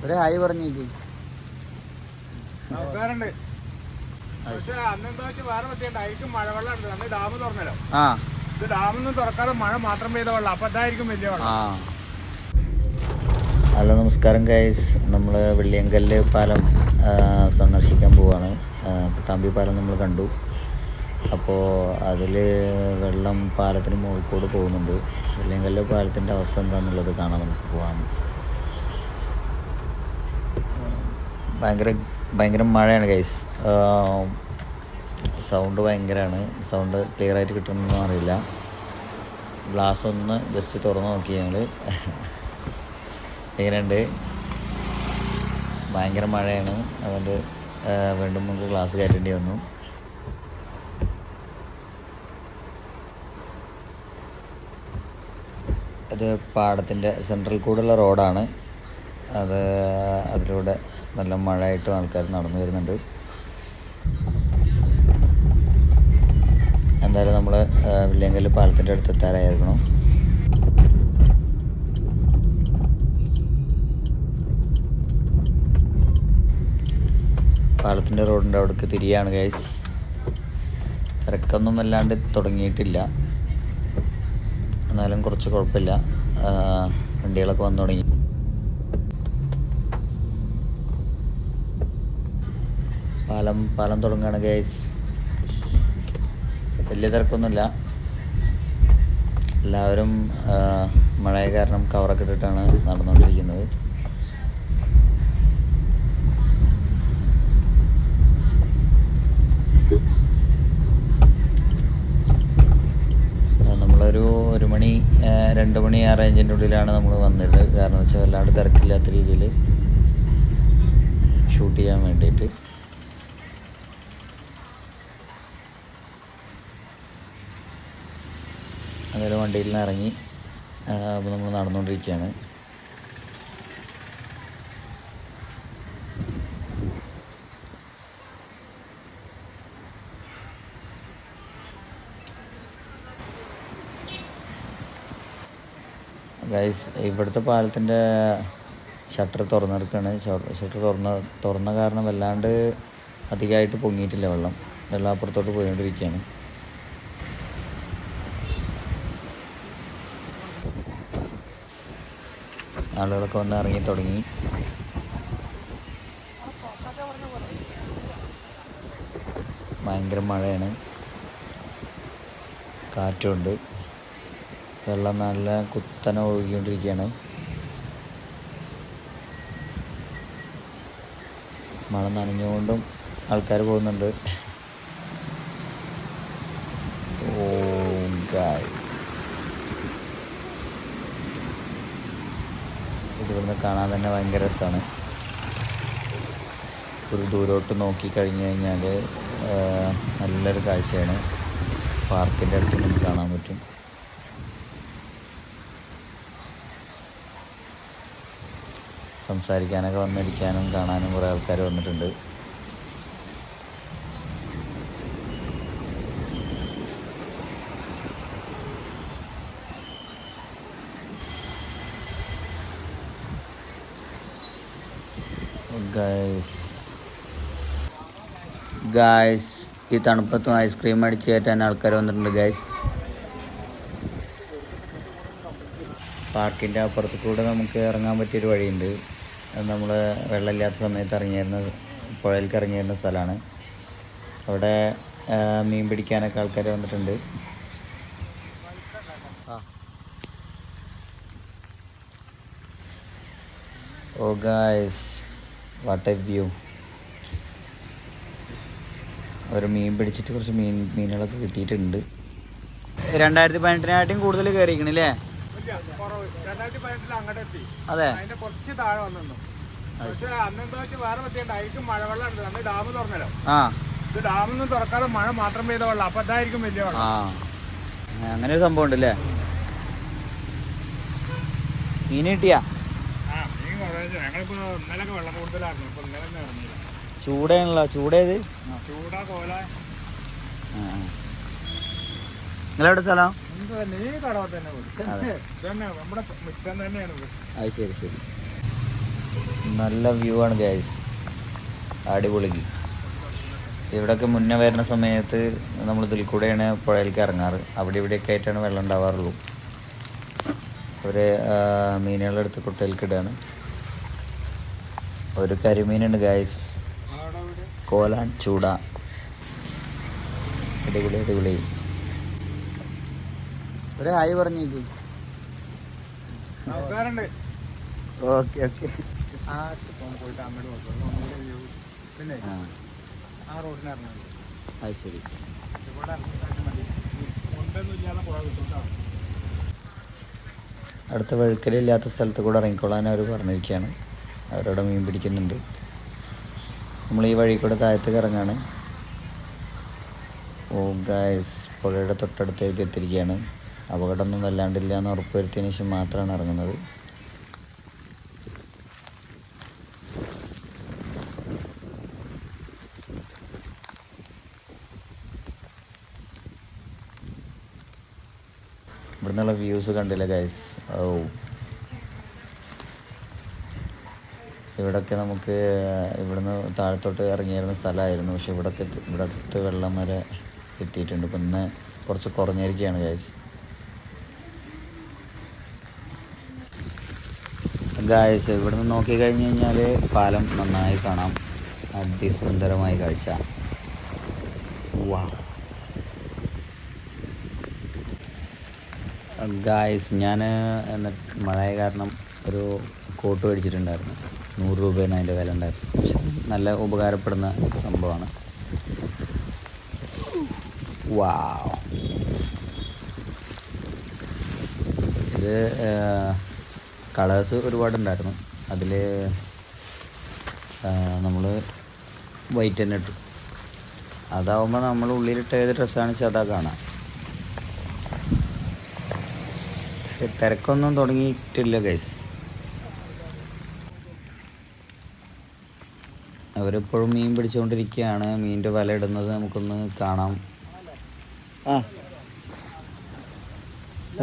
ഒരു ഹായ് പറഞ്ഞേക്ക്. ഇത് ഡാമൊന്നും തുറക്കാതെ മഴ മാത്രം പെയ്ത വെള്ളം. അപ്പൊ അതായിരിക്കും വലിയ വെള്ളം. ഹലോ നമസ്കാരം ഗൈസ്, നമ്മൾ വെള്ളിയങ്കല്ല് പാലം സന്ദർശിക്കാൻ പോവാണ്. പട്ടാമ്പി പാലം നമ്മൾ കണ്ടു. അപ്പോൾ അതിൽ വെള്ളം പാലത്തിന് മുകളിൽ കൂടെ പോകുന്നുണ്ട്. വെള്ളിയങ്കല്ല് പാലത്തിൻ്റെ അവസ്ഥ എന്താണെന്നുള്ളത് കാണാൻ നമുക്ക് പോകാം. ഭയങ്കര മഴയാണ് ഗൈസ്. സൗണ്ട് ഭയങ്കരമാണ്. സൗണ്ട് ക്ലിയറായിട്ട് കിട്ടുന്നൊന്നും അറിയില്ല. ഗ്ലാസ് ഒന്ന് ജസ്റ്റ് തുറന്ന് നോക്കി ഞങ്ങൾ. എങ്ങനെയുണ്ട്? ഭയങ്കര മഴയാണ്, അതുകൊണ്ട് വീണ്ടും നമുക്ക് ഗ്ലാസ് കയറ്റേണ്ടി വന്നു. അത് പാടത്തിൻ്റെ സെൻട്രൽ കൂടെയുള്ള റോഡാണ്. അതിലൂടെ നല്ല മഴയായിട്ടും ആൾക്കാർ നടന്നു വരുന്നുണ്ട്. എന്തായാലും നമ്മൾ വെള്ളിയങ്കല്ല് പാലത്തിൻ്റെ അടുത്ത് എത്താറായിരിക്കണം. പാലത്തിൻ്റെ റോഡിൻ്റെ അവിടേക്ക് തിരിയാണ് ഗൈസ്. തിരക്കൊന്നും വല്ലാണ്ട് തുടങ്ങിയിട്ടില്ല, എന്നാലും കുറച്ച് കുഴപ്പമില്ല. വണ്ടികളൊക്കെ വന്നു തുടങ്ങി. പാലം തുടങ്ങുകയാണ് ഗൈസ്. വലിയ തിരക്കൊന്നുമില്ല. എല്ലാവരും മഴയ കാരണം കവറൊക്കെ ഇട്ടിട്ടാണ് നടന്നുകൊണ്ടിരിക്കുന്നത്. നമ്മളൊരു 1 മണി 2 മണി ആ റേഞ്ചിൻ്റെ ഉള്ളിലാണ് നമ്മൾ വന്നിരുന്നത്. കാരണം വെച്ചാൽ വല്ലാണ്ട് തിരക്കില്ലാത്ത രീതിയിൽ ഷൂട്ട് ചെയ്യാൻ വേണ്ടിയിട്ട്. അങ്ങനെ വണ്ടിയിൽ നിന്ന് ഇറങ്ങി അപ്പോൾ നമ്മൾ നടന്നുകൊണ്ടിരിക്കുകയാണ്. ഗൈസ്, ഇവിടുത്തെ പാലത്തിൻ്റെ ഷട്ടർ തുറന്നിരിക്കുകയാണ്. ഷട്ടർ തുറന്ന കാരണം വല്ലാണ്ട് അധികമായിട്ട് പൊങ്ങിയിട്ടില്ല വെള്ളം. വെള്ളം അപ്പുറത്തോട്ട് പോയിക്കൊണ്ടിരിക്കുകയാണ്. ആളുകളൊക്കെ വന്ന് ഇറങ്ങി തുടങ്ങി. ഭയങ്കര മഴയാണ്, കാറ്റുണ്ട്. വെള്ളം നല്ല കുത്തനെ ഒഴുകിക്കൊണ്ടിരിക്കുകയാണ്. മഴ നനഞ്ഞുകൊണ്ടും ആൾക്കാർ പോകുന്നുണ്ട്. ഓ ഗായ്സ്, ഇതിവിടുന്ന് കാണാൻ തന്നെ ഭയങ്കര രസമാണ്. ഒരു ദൂരോട്ട് നോക്കിക്കഴിഞ്ഞ് കഴിഞ്ഞാൽ നല്ലൊരു കാഴ്ചയാണ്. പാർക്കിൻ്റെ അടുത്ത് നമുക്ക് കാണാൻ പറ്റും. സംസാരിക്കാനൊക്കെ വന്നിരിക്കാനും കാണാനും കുറേ ആൾക്കാർ വന്നിട്ടുണ്ട്. ഗായ്സ് ഈ തണുപ്പത്തും ഐസ്ക്രീം അടിച്ച് കയറ്റാൻ ആൾക്കാർ വന്നിട്ടുണ്ട് ഗായ്സ്. പാർക്കിൻ്റെ അപ്പുറത്ത് കൂടെ നമുക്ക് ഇറങ്ങാൻ പറ്റിയൊരു വഴിയുണ്ട്. അത് നമ്മൾ വെള്ളമില്ലാത്ത സമയത്ത് പുഴയിലേക്ക് ഇറങ്ങിയിരുന്ന സ്ഥലമാണ്. അവിടെ മീൻ പിടിക്കാനൊക്കെ ആൾക്കാർ വന്നിട്ടുണ്ട്. ഓ ഗായ്സ്, വാട്ട് എ വ്യൂ. ഒരു മീൻ പിടിച്ചിട്ട് കുറച്ച് മീനുകളൊക്കെ കിട്ടിയിട്ടുണ്ട്. 2018 കൂടുതൽ കയറിയിരിക്കണല്ലേ? അതെ, കുറച്ച് താഴെ വന്നു. പക്ഷെ അന്നെന്താ വെച്ചാൽ വേറെ പറ്റിയുണ്ടായിരിക്കും. മഴവെള്ളം ഉണ്ട്. അന്ന് ഡാം തുറന്നല്ലോ. ഇത് ഡാമൊന്നും തുറക്കാതെ മഴ മാത്രം പെയ്ത വെള്ളം. അപ്പൊ അതായിരിക്കും വലിയ വെള്ളം. അങ്ങനെ ഒരു സംഭവം ഉണ്ടല്ലേ? മീൻ കിട്ടിയാ? മീൻ കുറേ. ഞങ്ങളിപ്പോ ഇന്നലൊക്കെ വെള്ളം കൂടുതലായിരുന്നു. ഇപ്പൊ ഇന്നലെ ഇറങ്ങിയില്ല. ചൂടയാണല്ലോ. ചൂടേത്? ചൂടാ കോല. നിങ്ങളെവിടെ സ്ഥലം? ഈ കടവ തന്നെ. നമ്മുടെ മുറ്റം തന്നെയാണ്. അത് ശരി ശരി. നല്ല വ്യൂ ആണ് ഗൈസ്, അടിപൊളിക്ക്. ഇവിടെയൊക്കെ മുന്നേ വരുന്ന സമയത്ത് നമ്മൾ ഇതിൽ കൂടെയാണ് പുഴയിലേക്ക് ഇറങ്ങാറ്. അവിടെ ഇവിടെയൊക്കെ ആയിട്ടാണ് വെള്ളം ഉണ്ടാവാറുള്ളൂ. ഒരു മീനുകളെടുത്ത് കുട്ടയിലേക്ക് ഇടുകയാണ്. ഒരു കരിമീനുണ്ട് ഗൈസ്, കോലാൻ ചൂട. അടിപൊളി അടിപൊളി. ഒരു ഹായ് പറഞ്ഞേക്ക്. Okay okay. പിന്നെ ആ റോഡിന് ഇറങ്ങാൻ അത് ശരി. അടുത്ത വഴുക്കലില്ലാത്ത സ്ഥലത്ത് കൂടെ ഇറങ്ങിക്കൊള്ളാൻ അവർ പറഞ്ഞിരിക്കുകയാണ്. അവരവിടെ മീൻ പിടിക്കുന്നുണ്ട്. നമ്മൾ ഈ വഴി കൂടെ താഴത്തേക്ക് ഇറങ്ങാണ്. ഓ ഗായ്സ്, പുഴയുടെ തൊട്ടടുത്തേക്ക് എത്തിയിരിക്കുകയാണ്. അപകടമൊന്നും വല്ലാണ്ടില്ല എന്ന് ഉറപ്പ് വരുത്തിയതിന് ശേഷം മാത്രമാണ് ഇറങ്ങുന്നത്. ഇവിടെ നിന്നുള്ള വ്യൂസ് കണ്ടില്ല ഗൈസ്. ഓ, ഇവിടൊക്കെ നമുക്ക് ഇവിടുന്ന് താഴത്തോട്ട് ഇറങ്ങിയിരുന്ന സ്ഥലമായിരുന്നു. പക്ഷെ ഇവിടെ അടുത്ത് വെള്ളം വരെ എത്തിയിട്ടുണ്ട്. ഇപ്പം ഇന്ന് കുറച്ച് കുറഞ്ഞിരിക്കുകയാണ് ഗൈസ്. ഇവിടുന്ന് നോക്കി കഴിഞ്ഞ് കഴിഞ്ഞാൽ പാലം നന്നായി കാണാം. അതിസുന്ദരമായ കാഴ്ച. വാ ഗായ്സ്, ഞാൻ മഴയ കാരണം ഒരു കോട്ട് മേടിച്ചിട്ടുണ്ടായിരുന്നു. 100 രൂപയാണ് അതിൻ്റെ വില ഉണ്ടായിരുന്നു. പക്ഷെ നല്ല ഉപകാരപ്പെടുന്ന സംഭവമാണ്. വാ, ഇത് കളേഴ്സ് ഒരുപാടുണ്ടായിരുന്നു. അതിൽ നമ്മൾ വൈറ്റ് തന്നെ ഇട്ടു. അതാവുമ്പോൾ നമ്മൾ ഉള്ളിലിട്ട് ഏത് ഡ്രസ്സാണെന്ന് വെച്ചാൽ അതാ കാണാം. പക്ഷെ തിരക്കൊന്നും തുടങ്ങിയിട്ടില്ല ഗൈസ്. അവരെപ്പോഴും മീൻ പിടിച്ചുകൊണ്ടിരിക്കുകയാണ്. മീനിൻ്റെ വല ഇടുന്നത് നമുക്കൊന്ന് കാണാം. ആ,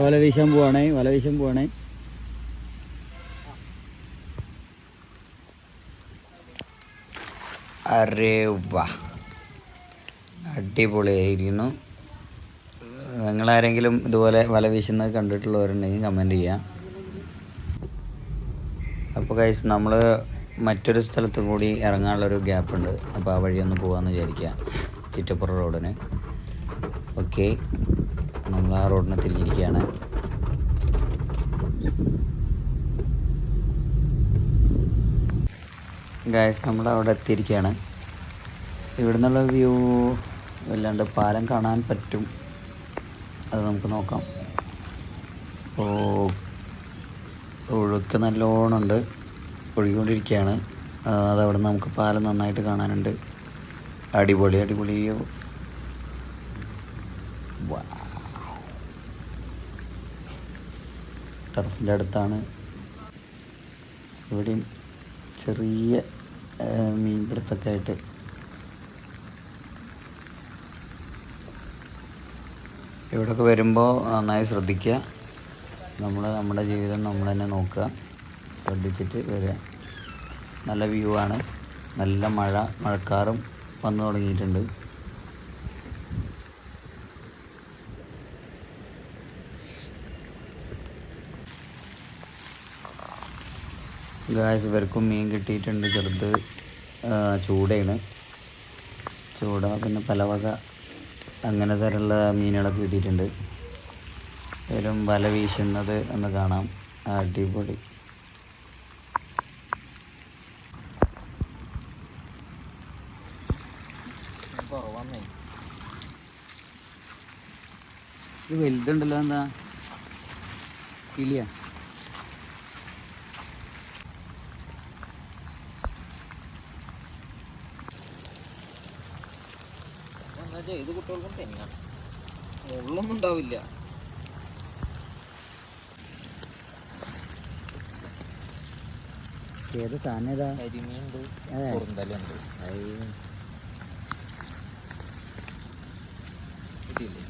വല വീശാൻ പോവാണേ. അരേ വാ, അടിപൊളിയായിരിക്കുന്നു. നിങ്ങളാരെങ്കിലും ഇതുപോലെ വല വീശുന്നത് കണ്ടിട്ടുള്ളവരുണ്ടെങ്കിൽ കമൻറ്റ് ചെയ്യാം. അപ്പോൾ ഗൈസ്, നമ്മൾ മറ്റൊരു സ്ഥലത്തും കൂടി ഇറങ്ങാനുള്ളൊരു ഗ്യാപ്പുണ്ട്. അപ്പോൾ ആ വഴിയൊന്ന് പോകാമെന്ന് വിചാരിക്കുക, ചിറ്റപ്പുറ റോഡിന്. ഓക്കെ, നമ്മൾ ആ റോഡിന് തിരിഞ്ഞിരിക്കുകയാണ്. ഗൈസ്, നമ്മളവിടെ എത്തിയിരിക്കുകയാണ്. ഇവിടെ നിന്നുള്ള വ്യൂ അല്ലാണ്ട് പാലം കാണാൻ പറ്റും. അത് നമുക്ക് നോക്കാം. ഒഴുക്ക് നല്ലോണം ഉണ്ട്, ഒഴുകിക്കൊണ്ടിരിക്കുകയാണ്. അതവിടെ നമുക്ക് പാലം നന്നായിട്ട് കാണാനുണ്ട്. അടിപൊളിയോ. ടർഫിൻ്റെ അടുത്താണ്. ഇവിടെയും ചെറിയ മീൻപിടുത്തൊക്കെ ആയിട്ട് ഇവിടെയൊക്കെ വരുമ്പോൾ നന്നായി ശ്രദ്ധിക്കുക. നമ്മുടെ ജീവിതം നമ്മൾ തന്നെ നോക്കുക, ശ്രദ്ധിച്ചിട്ട് വരിക. നല്ല വ്യൂ ആണ്. നല്ല മഴക്കാറും വന്നു തുടങ്ങിയിട്ടുണ്ട്. ഗായ്സ്, ഇവർക്കും മീൻ കിട്ടിയിട്ടുണ്ട്. ചെറുത് ചൂടയാണ്. ചൂട, പിന്നെ പലവക അങ്ങനെ തരമുള്ള മീനുകളൊക്കെ കിട്ടിയിട്ടുണ്ട്. വരും വല വീശുന്നത് എന്ന് കാണാം. അടിപൊളി. ഇത് വലുതുണ്ടല്ലോ, എന്താ കിളിയാ? ഇത് കുട്ടികൾക്കും തെങ്ങാണ്, മുള്ളൊന്നും ഉണ്ടാവില്ല. ഏത് സാധനം ഏതാ? കരിമീനുണ്ട്, കുറുന്തലുണ്ട്. കിട്ടിയില്ലേ?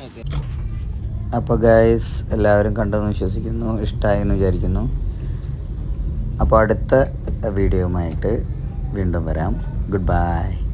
ഓക്കെ. അപ്പോൾ ഗൈസ് എല്ലാവരും കണ്ടെന്ന് വിശ്വസിക്കുന്നു, ഇഷ്ടമായെന്ന് വിചാരിക്കുന്നു. അപ്പോൾ അടുത്ത വീഡിയോയുമായിട്ട് വീണ്ടും വരാം. Good bye.